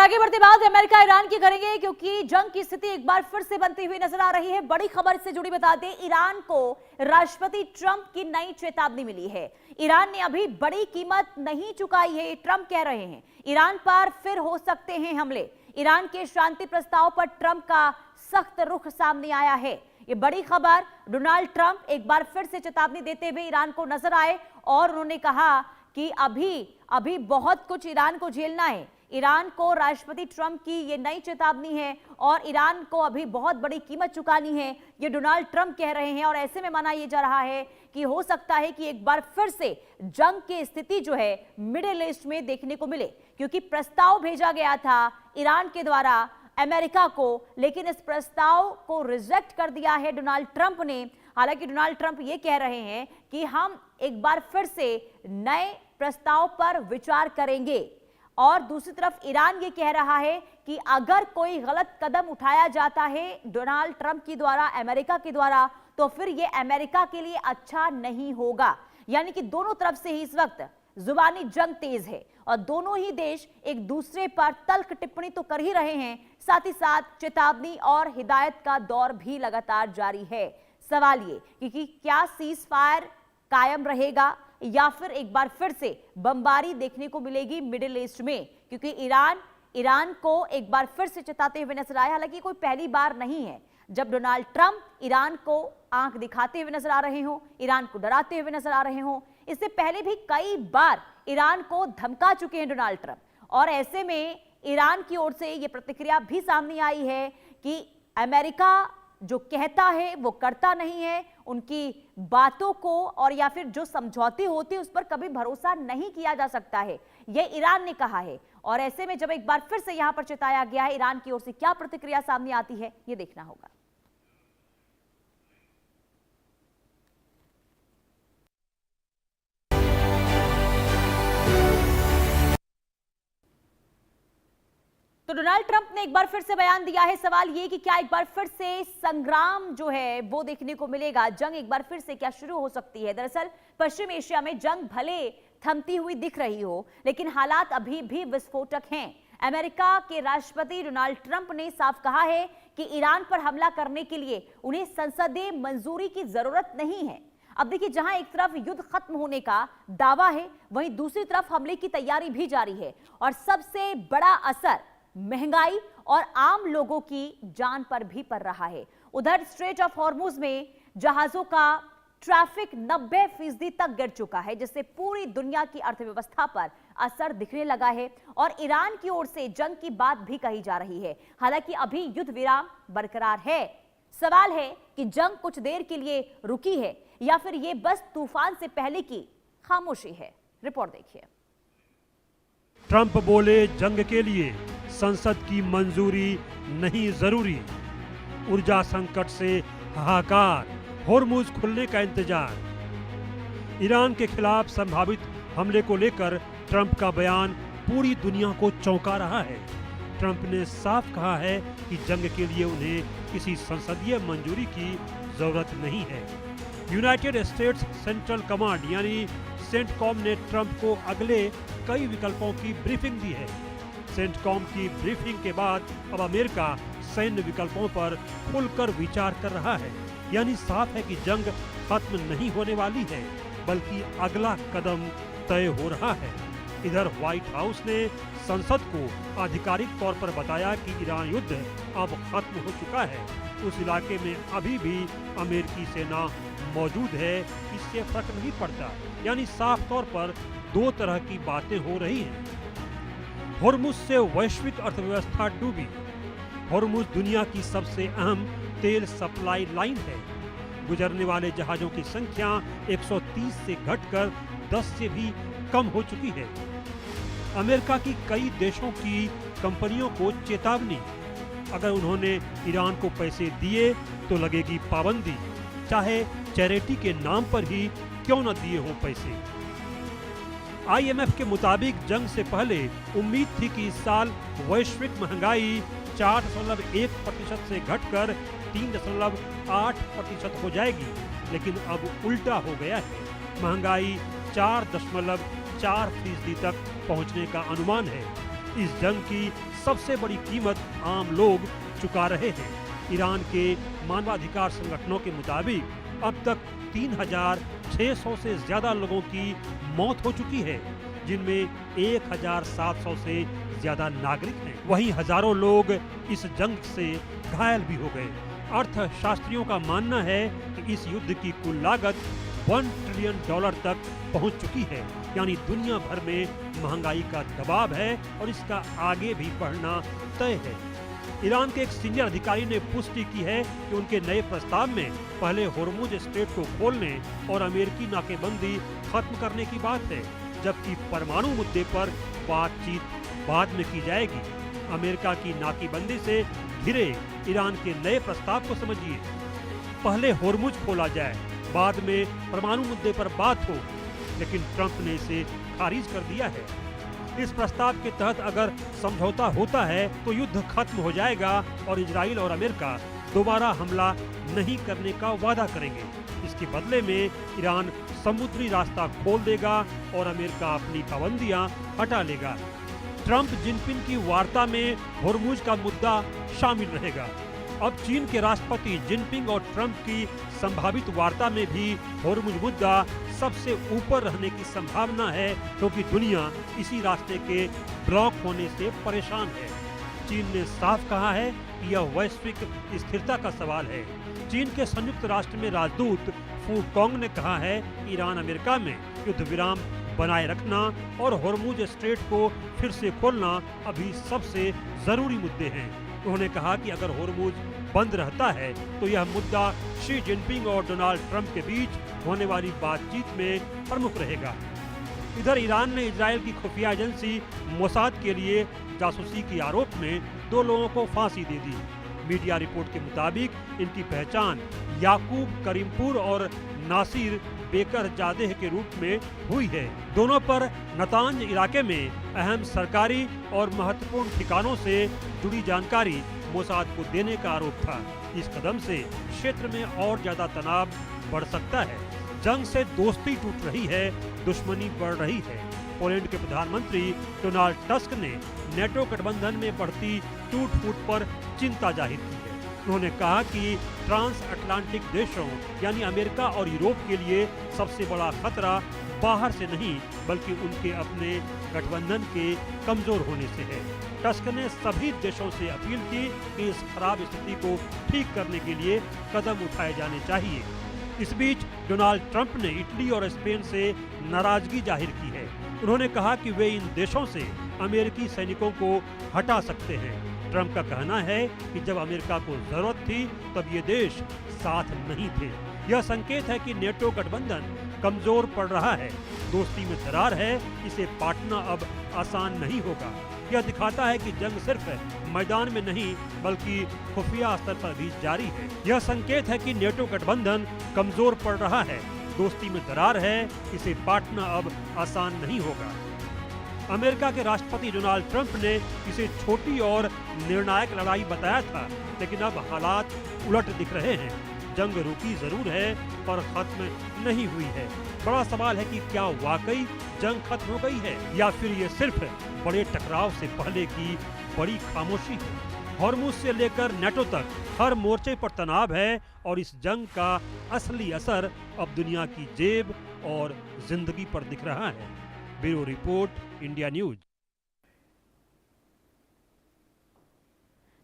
आगे बढ़ते बात अमेरिका ईरान की करेंगे, क्योंकि जंग की स्थिति एक बार फिर से बनती हुई नजर आ रही है। बड़ी खबर से जुड़ी बता दें, ईरान को राष्ट्रपति ट्रंप की नई चेतावनी मिली है। ईरान ने अभी बड़ी कीमत नहीं चुकाई है, ट्रंप कह रहे हैं। ईरान पर फिर हो सकते हैं हमले। ईरान के शांति प्रस्ताव पर ट्रंप का सख्त रुख सामने आया है। ये बड़ी खबर, डोनाल्ड ट्रंप एक बार फिर से चेतावनी देते हुए ईरान को नजर आए और उन्होंने कहा कि अभी बहुत कुछ ईरान को झेलना है। ईरान को राष्ट्रपति ट्रंप की ये नई चेतावनी है और ईरान को अभी बहुत बड़ी कीमत चुकानी है, ये डोनाल्ड ट्रंप कह रहे हैं। और ऐसे में माना यह जा रहा है कि हो सकता है कि एक बार फिर से जंग की स्थिति जो है मिडिल ईस्ट में देखने को मिले, क्योंकि प्रस्ताव भेजा गया था ईरान के द्वारा अमेरिका को, लेकिन इस प्रस्ताव को रिजेक्ट कर दिया है डोनाल्ड ट्रंप ने। हालांकि डोनाल्ड ट्रंप ये कह रहे हैं कि हम एक बार फिर से नए प्रस्ताव पर विचार करेंगे। और दूसरी तरफ ईरान ये कह रहा है कि अगर कोई गलत कदम उठाया जाता है डोनाल्ड ट्रंप की द्वारा, अमेरिका के द्वारा, तो फिर ये अमेरिका के लिए अच्छा नहीं होगा। यानी कि दोनों तरफ से ही इस वक्त जुबानी जंग तेज है और दोनों ही देश एक दूसरे पर तल्ख टिप्पणी तो कर ही रहे हैं, साथ ही साथ चेतावनी और हिदायत का दौर भी लगातार जारी है। सवाल ये कि क्या सीज फायर कायम रहेगा या फिर एक बार फिर से बमबारी देखने को मिलेगी मिडिल ईस्ट में, क्योंकि ईरान को एक बार फिर से चेताते हुए नजर आया। हालांकि कोई पहली बार नहीं है जब डोनाल्ड ट्रंप ईरान को आंख दिखाते हुए नजर आ रहे हो, ईरान को डराते हुए नजर आ रहे हो। इससे पहले भी कई बार ईरान को धमका चुके हैं डोनाल्ड ट्रंप, और ऐसे में ईरान की ओर से यह प्रतिक्रिया भी सामने आई है कि अमेरिका जो कहता है वो करता नहीं है, उनकी बातों को और या फिर जो समझौते होते हैं उस पर कभी भरोसा नहीं किया जा सकता है, यह ईरान ने कहा है। और ऐसे में जब एक बार फिर से यहां पर चेताया गया है, ईरान की ओर से क्या प्रतिक्रिया सामने आती है यह देखना होगा। तो डोनाल्ड ट्रंप ने एक बार फिर से बयान दिया है। सवाल ये कि क्या एक बार फिर से संग्राम जो है वो देखने को मिलेगा, जंग एक बार फिर से क्या शुरू हो सकती है। दरअसल पश्चिम एशिया में जंग भले थमती हुई दिख रही हो, लेकिन हालात अभी भी विस्फोटक हैं। अमेरिका के राष्ट्रपति डोनाल्ड ट्रंप ने साफ कहा है कि ईरान पर हमला करने के लिए उन्हें संसदीय मंजूरी की जरूरत नहीं है। अब देखिए, जहां एक तरफ युद्ध खत्म होने का दावा है, वहीं दूसरी तरफ हमले की तैयारी भी जारी है। और सबसे बड़ा असर महंगाई और आम लोगों की जान पर भी पड़ रहा है। उधर स्ट्रेट ऑफ हॉर्मुज में जहाजों का ट्रैफिक 90% तक गिर चुका है, जिससे पूरी दुनिया की अर्थव्यवस्था पर असर दिखने लगा है। और ईरान की ओर से जंग की बात भी कही जा रही है। हालांकि अभी युद्ध विराम बरकरार है। सवाल है कि जंग कुछ देर के लिए रुकी है या फिर ये बस तूफान से पहले की खामोशी है। रिपोर्ट देखिए। ट्रंप बोले, जंग के लिए संसद की मंजूरी नहीं जरूरी। ऊर्जा संकट से हाहाकार, होर्मुज खुलने का इंतजार। ईरान के खिलाफ संभावित हमले को लेकर ट्रंप का बयान पूरी दुनिया को चौंका रहा है। ट्रंप ने साफ कहा है कि जंग के लिए उन्हें किसी संसदीय मंजूरी की जरूरत नहीं है। यूनाइटेड स्टेट्स सेंट्रल कमांड यानी सेंटकॉम ने ट्रंप को अगले कई विकल्पों की ब्रीफिंग दी है। सेंटकॉम की ब्रीफिंग के बाद अब अमेरिका सैन्य विकल्पों पर खुलकर विचार कर रहा है। यानी साफ है कि जंग खत्म नहीं होने वाली है, बल्कि अगला कदम तय हो रहा है। इधर व्हाइट हाउस ने संसद को आधिकारिक तौर पर बताया कि ईरान युद्ध अब खत्म हो चुका है। उस इलाके में अभी भी अमेरिकी सेना मौजूद है, इससे फर्क नहीं पड़ता। यानी साफ तौर पर दो तरह की बातें हो रही हैं। होर्मुज से वैश्विक अर्थव्यवस्था डूबी। होर्मुज दुनिया की सबसे अहम तेल सप्लाई लाइन है। गुजरने वाले जहाजों की संख्या 130 से घटकर 10 से भी कम हो चुकी है। अमेरिका की कई देशों की कंपनियों को चेतावनी, अगर उन्होंने ईरान को पैसे दिए तो लगेगी पाबंदी, चाहे चैरिटी के नाम पर ही क्यों न दिए हो पैसे। IMF के मुताबिक जंग से पहले उम्मीद थी कि इस साल वैश्विक महंगाई 4.1% से घटकर 3.8% हो जाएगी, लेकिन अब उल्टा हो गया है। महंगाई 4.4% तक पहुंचने का अनुमान है। इस जंग की सबसे बड़ी कीमत आम लोग चुका रहे हैं। ईरान के मानवाधिकार संगठनों के मुताबिक अब तक 3,600 से ज्यादा लोगों की मौत हो चुकी है, जिनमें 1,700 से ज्यादा नागरिक हैं। वहीं हजारों लोग इस जंग से घायल भी हो गए। अर्थशास्त्रियों का मानना है कि इस युद्ध की कुल लागत $1 ट्रिलियन तक पहुंच चुकी है, यानी दुनिया भर में महंगाई का दबाव है और इसका आगे भी बढ़ना तय है। ईरान के एक सीनियर अधिकारी ने पुष्टि की है कि उनके नए प्रस्ताव में पहले होर्मुज स्ट्रेट को खोलने और अमेरिकी नाकेबंदी खत्म करने की बात है, जबकि परमाणु मुद्दे पर बातचीत बाद में की जाएगी। अमेरिका की नाकेबंदी से घिरे ईरान के नए प्रस्ताव को समझिए। पहले होर्मुज खोला जाए, बाद में परमाणु मुद्दे पर बात हो, लेकिन ट्रंप ने इसे खारिज कर दिया है। इस प्रस्ताव के तहत अगर समझौता होता है तो युद्ध खत्म हो जाएगा और इजराइल और अमेरिका दोबारा हमला नहीं करने का वादा करेंगे। इसके बदले में ईरान समुद्री रास्ता खोल देगा और अमेरिका अपनी पाबंदियां हटा लेगा। ट्रंप जिनपिंग की वार्ता में होर्मुज का मुद्दा शामिल रहेगा। अब चीन के राष्ट्रपति जिनपिंग और ट्रंप की संभावित वार्ता में भी होर्मुज मुद्दा सबसे ऊपर रहने की संभावना है, क्योंकि दुनिया इसी रास्ते के ब्लॉक होने से परेशान है। चीन ने साफ कहा है कि यह वैश्विक स्थिरता का सवाल है। चीन के संयुक्त राष्ट्र में राजदूत फू कॉन्ग ने कहा है कि ईरान अमेरिका में युद्ध विराम बनाए रखना और होर्मुज स्ट्रेट को फिर से खोलना अभी सबसे जरूरी मुद्दे हैं। उन्होंने कहा कि अगर होर्मुज बंद रहता है तो यह मुद्दा शी जिनपिंग और डोनाल्ड ट्रंप के बीच होने वाली बातचीत में प्रमुख रहेगा। इधर ईरान ने इजराइल की खुफिया एजेंसी मोसाद के लिए जासूसी के आरोप में 2 लोगों को फांसी दे दी। मीडिया रिपोर्ट के मुताबिक इनकी पहचान याकूब करीमपुर और नासिर बेकर जादेह के रूप में हुई है। दोनों पर नतांज इलाके में अहम सरकारी और महत्वपूर्ण ठिकानों से जुड़ी जानकारी मोसाद को देने का आरोप था। इस कदम से क्षेत्र में और ज्यादा तनाव बढ़ सकता है। जंग से दोस्ती टूट रही है, दुश्मनी बढ़ रही है। पोलैंड के प्रधानमंत्री डोनाल्ड टस्क ने नेटो गठबंधन में बढ़ती टूट-फूट पर चिंता जाहिर की है। उन्होंने कहा कि ट्रांस अटलांटिक देशों यानी अमेरिका और यूरोप के लिए सबसे बड़ा खतरा बाहर से नहीं बल्कि उनके अपने गठबंधन के कमजोर होने से है। टस्क ने सभी देशों से अपील की कि इस खराब स्थिति को ठीक करने के लिए कदम उठाए जाने चाहिए। इस बीच डोनाल्ड ट्रंप ने इटली और स्पेन से नाराजगी जाहिर की है। उन्होंने कहा कि वे इन देशों से अमेरिकी सैनिकों को हटा सकते हैं। ट्रंप का कहना है कि जब अमेरिका को जरूरत थी तब ये देश साथ नहीं थे। यह संकेत है कि नेटो गठबंधन कमजोर पड़ रहा है, दोस्ती में दरार है, इसे पाटना अब आसान नहीं होगा। यह दिखाता है कि जंग सिर्फ मैदान में नहीं बल्कि खुफिया स्तर पर भी जारी है। यह संकेत है कि नेटो गठबंधन कमजोर पड़ रहा है, दोस्ती में दरार है, इसे पाटना अब आसान नहीं होगा। अमेरिका के राष्ट्रपति डोनाल्ड ट्रंप ने इसे छोटी और निर्णायक लड़ाई बताया था, लेकिन अब हालात उलट दिख रहे हैं। जंग रुकी जरूर है पर खत्म नहीं हुई है। बड़ा सवाल है कि क्या वाकई जंग खत्म हो गई है या फिर ये सिर्फ बड़े टकराव से पहले की बड़ी खामोशी है। हॉर्मुज से लेकर नेटो तक हर मोर्चे पर तनाव है और इस जंग का असली असर अब दुनिया की जेब और जिंदगी पर दिख रहा है। Bureau report, India news.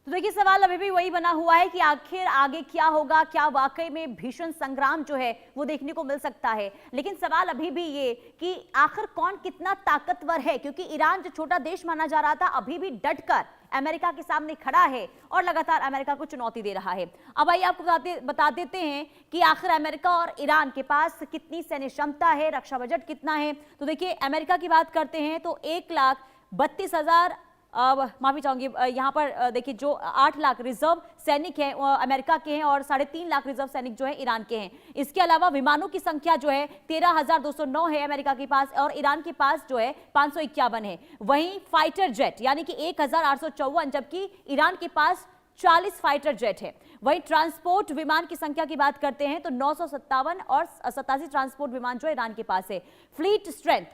तो देखिए, सवाल अभी भी वही बना हुआ है कि आखिर आगे क्या होगा। क्या वाकई में भीषण संग्राम जो है वो देखने को मिल सकता है। लेकिन सवाल अभी भी ये कि आखिर कौन कितना ताकतवर है, क्योंकि ईरान जो छोटा देश माना जा रहा था अभी भी डटकर अमेरिका के सामने खड़ा है और लगातार अमेरिका को चुनौती दे रहा है। अब आइए आपको बता देते हैं कि आखिर अमेरिका और ईरान के पास कितनी सैन्य क्षमता है, रक्षा बजट कितना है। तो देखिए, अमेरिका की बात करते हैं तो 1,32,000 माफी चाहूंगी, यहाँ पर देखिए जो 8 लाख रिजर्व सैनिक हैं अमेरिका के हैं और 3.5 लाख रिजर्व सैनिक जो है ईरान के हैं। इसके अलावा विमानों की संख्या जो है 13,209 है अमेरिका के पास और ईरान के पास जो है 551 है। वहीं फाइटर जेट यानी कि 1,854, जबकि ईरान के पास 40 फाइटर जेट है। वहीं ट्रांसपोर्ट विमान की संख्या की बात करते हैं तो 957 और 87 ट्रांसपोर्ट विमान जो ईरान के पास है। फ्लीट स्ट्रेंथ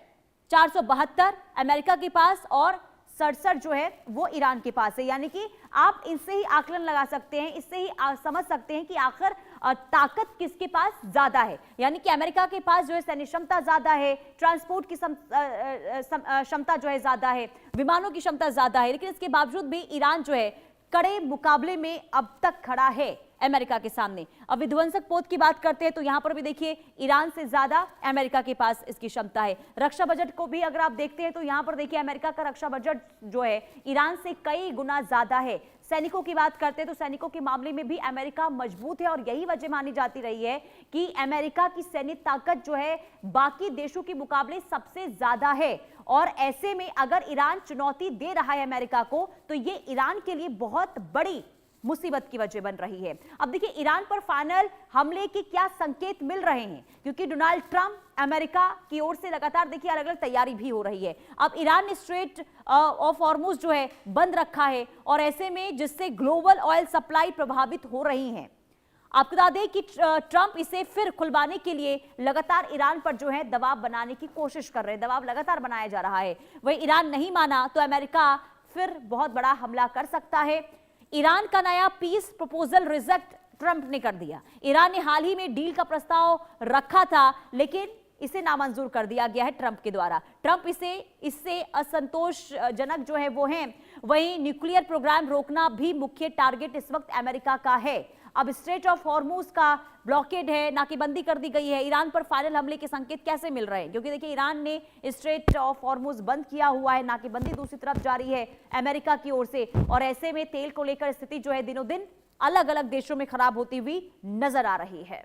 472 अमेरिका के पास और 67 जो है वो ईरान के पास है। यानी कि आप इससे ही आकलन लगा सकते हैं, इससे ही समझ सकते हैं कि आखिर ताकत किसके पास ज्यादा है। यानी कि अमेरिका के पास जो है सैन्य क्षमता ज्यादा है, ट्रांसपोर्ट की क्षमता जो है ज्यादा है, विमानों की क्षमता ज्यादा है, लेकिन इसके बावजूद भी ईरान जो है कड़े मुकाबले में अब तक खड़ा है अमेरिका के सामने। अब विध्वंसक पोत की बात करते हैं तो यहां पर भी देखिए ईरान से ज्यादा अमेरिका के पास इसकी क्षमता है। रक्षा बजट को भी अगर आप देखते हैं तो यहां पर देखिए अमेरिका का रक्षा बजट जो है ईरान से कई गुना ज्यादा है। सैनिकों की बात करते हैं तो सैनिकों के मामले में भी अमेरिका मजबूत है और यही वजह मानी जाती रही है कि अमेरिका की सैन्य ताकत जो है बाकी देशों के मुकाबले सबसे ज्यादा है। और ऐसे में अगर ईरान चुनौती दे रहा है अमेरिका को तो ये ईरान के लिए बहुत बड़ी मुसीबत की वजह बन रही है। अब देखिए ईरान पर फाइनल हमले के क्या संकेत मिल रहे हैं, क्योंकि डोनाल्ड ट्रंप अमेरिका की ओर से लगातार देखिए अलग अलग तैयारी भी हो रही है। अब ईरान ने स्ट्रेट ऑफ हॉर्मुज जो है बंद रखा है और ऐसे में जिससे ग्लोबल ऑयल सप्लाई प्रभावित हो रही है। आपको बता दें कि ट्रंप इसे फिर खुलवाने के लिए लगातार ईरान पर जो है दबाव बनाने की कोशिश कर रहे हैं, दबाव लगातार बनाया जा रहा है। वही ईरान नहीं माना तो अमेरिका फिर बहुत बड़ा हमला कर सकता है। ईरान का नया पीस प्रपोजल रिजेक्ट ट्रंप ने कर दिया। ईरान ने हाल ही में डील का प्रस्ताव रखा था लेकिन इसे नामंजूर कर दिया गया है ट्रंप के द्वारा। ट्रंप इससे असंतोषजनक जो है वो है। वहीं न्यूक्लियर प्रोग्राम रोकना भी मुख्य टारगेट इस वक्त अमेरिका का है। अब स्ट्रेट ऑफ हॉर्मुज का ब्लॉकेड है, नाकेबंदी कर दी गई है। ईरान पर फाइनल हमले के संकेत कैसे मिल रहे हैं, क्योंकि देखिए ईरान ने स्ट्रेट ऑफ हॉर्मुज बंद किया हुआ है, नाकेबंदी दूसरी तरफ जारी है अमेरिका की ओर से। और ऐसे में तेल को लेकर स्थिति जो है दिनों दिन अलग अलग देशों में खराब होती हुई नजर आ रही है।